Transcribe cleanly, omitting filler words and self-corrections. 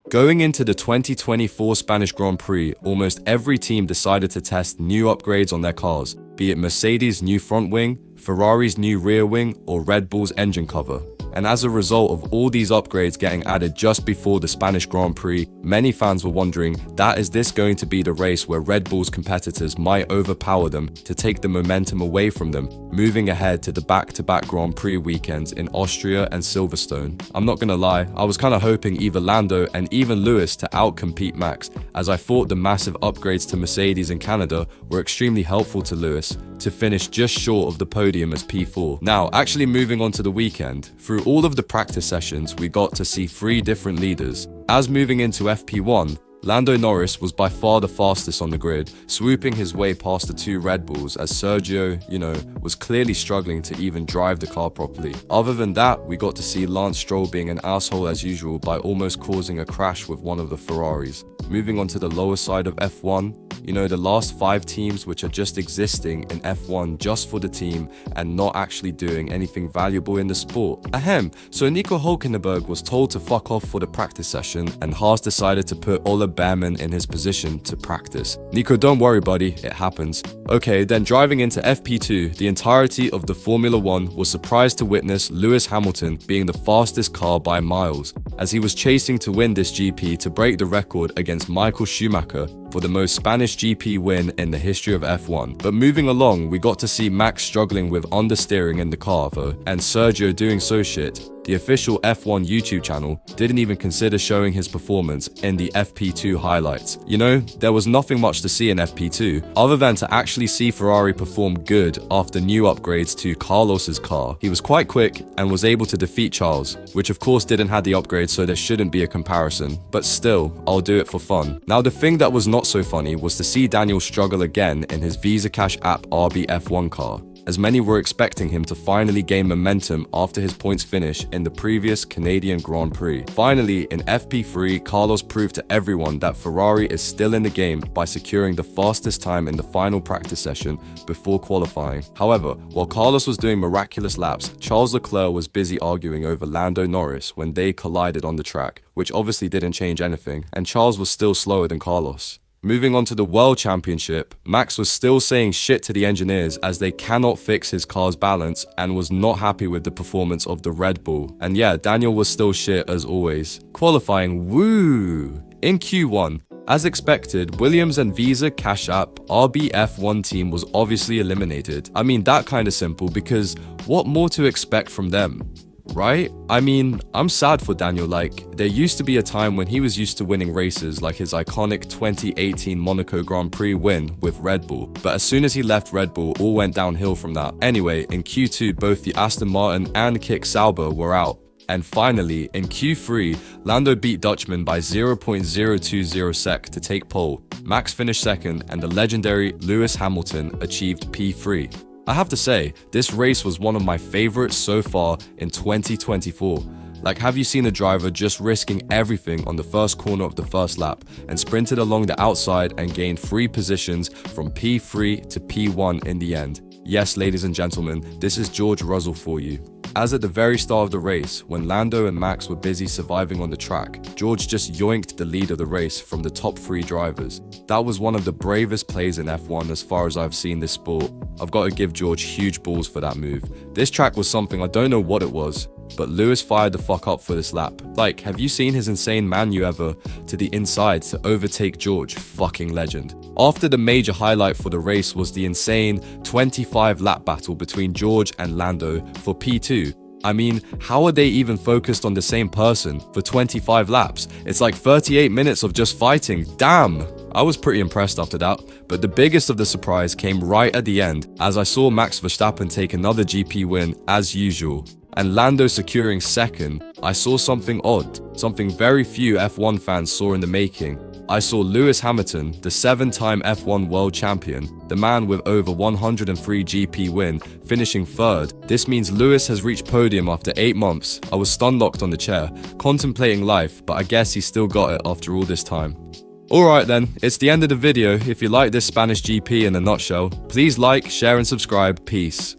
Going into the 2024 Spanish Grand Prix, almost every team decided to test new upgrades on their cars, be it Mercedes' new front wing, Ferrari's new rear wing, or Red Bull's engine cover. And as a result of all these upgrades getting added just before the Spanish Grand Prix, many fans were wondering, is this going to be the race where Red Bull's competitors might overpower them to take the momentum away from them, moving ahead to the back-to-back Grand Prix weekends in Austria and Silverstone? I'm not gonna lie, I was kinda hoping either Lando and even Lewis to outcompete Max, as I thought the massive upgrades to Mercedes in Canada were extremely helpful to Lewis to finish just short of the podium as P4. Now, actually moving on to the weekend, through all of the practice sessions, we got to see 3 different leaders. As moving into FP1, Lando Norris was by far the fastest on the grid, swooping his way past the 2 Red Bulls as Sergio, was clearly struggling to even drive the car properly. Other than that, we got to see Lance Stroll being an asshole as usual by almost causing a crash with one of the Ferraris. Moving on to the lower side of F1, the last 5 teams which are just existing in F1 just for the team and not actually doing anything valuable in the sport. So Nico Hülkenberg was told to fuck off for the practice session, and Haas decided to put Ola Behrman in his position to practice. Nico, don't worry buddy, it happens. Okay, then driving into FP2, the entirety of the Formula 1 was surprised to witness Lewis Hamilton being the fastest car by miles, as he was chasing to win this GP to break the record against Michael Schumacher for the most Spanish GP win in the history of F1. But moving along, we got to see Max struggling with understeering in the car though, and Sergio doing so shit. The official F1 YouTube channel didn't even consider showing his performance in the FP2 highlights. There was nothing much to see in FP2, other than to actually see Ferrari perform good after new upgrades to Carlos's car. He was quite quick and was able to defeat Charles, which of course didn't have the upgrade, so there shouldn't be a comparison, but still, I'll do it for fun. Now the thing that was not so funny was to see Daniel struggle again in his Visa Cash app RB F1 car, as many were expecting him to finally gain momentum after his points finish in the previous Canadian Grand Prix. Finally, in FP3, Carlos proved to everyone that Ferrari is still in the game by securing the fastest time in the final practice session before qualifying. However, while Carlos was doing miraculous laps, Charles Leclerc was busy arguing over Lando Norris when they collided on the track, which obviously didn't change anything, and Charles was still slower than Carlos. Moving on to the World Championship, Max was still saying shit to the engineers as they cannot fix his car's balance and was not happy with the performance of the Red Bull. And yeah, Daniel was still shit as always. Qualifying, woo! In Q1, as expected, Williams and Visa Cash App RBF1 team was obviously eliminated. That kinda simple, because what more to expect from them? Right? I'm sad for Daniel. There used to be a time when he was used to winning races, like his iconic 2018 Monaco Grand Prix win with Red Bull, but as soon as he left Red Bull, all went downhill from that. Anyway, in Q2, both the Aston Martin and Kick Sauber were out. And finally, in Q3, Lando beat Dutchman by 0.020 sec to take pole. Max finished second, and the legendary Lewis Hamilton achieved P3. I have to say, this race was one of my favorites so far in 2024. Have you seen a driver just risking everything on the first corner of the first lap and sprinted along the outside and gained 3 positions from P3 to P1 in the end? Yes, ladies and gentlemen, this is George Russell for you. As at the very start of the race, when Lando and Max were busy surviving on the track, George just yoinked the lead of the race from the top 3 drivers. That was one of the bravest plays in F1 as far as I've seen this sport. I've got to give George huge balls for that move. This track was something, I don't know what it was, but Lewis fired the fuck up for this lap. Have you seen his insane maneuver to the inside to overtake George? Fucking legend. After the major highlight for the race was the insane 25 lap battle between George and Lando for P2. How are they even focused on the same person for 25 laps? It's like 38 minutes of just fighting. Damn! I was pretty impressed after that, but the biggest of the surprise came right at the end, as I saw Max Verstappen take another GP win as usual, and Lando securing second. I saw something odd, something very few F1 fans saw in the making. I saw Lewis Hamilton, the 7-time F1 world champion, the man with over 103 GP win, finishing third. This means Lewis has reached podium after 8 months. I was stun-locked on the chair, contemplating life, but I guess he still got it after all this time. Alright then, it's the end of the video. If you like this Spanish GP in a nutshell, please like, share and subscribe. Peace.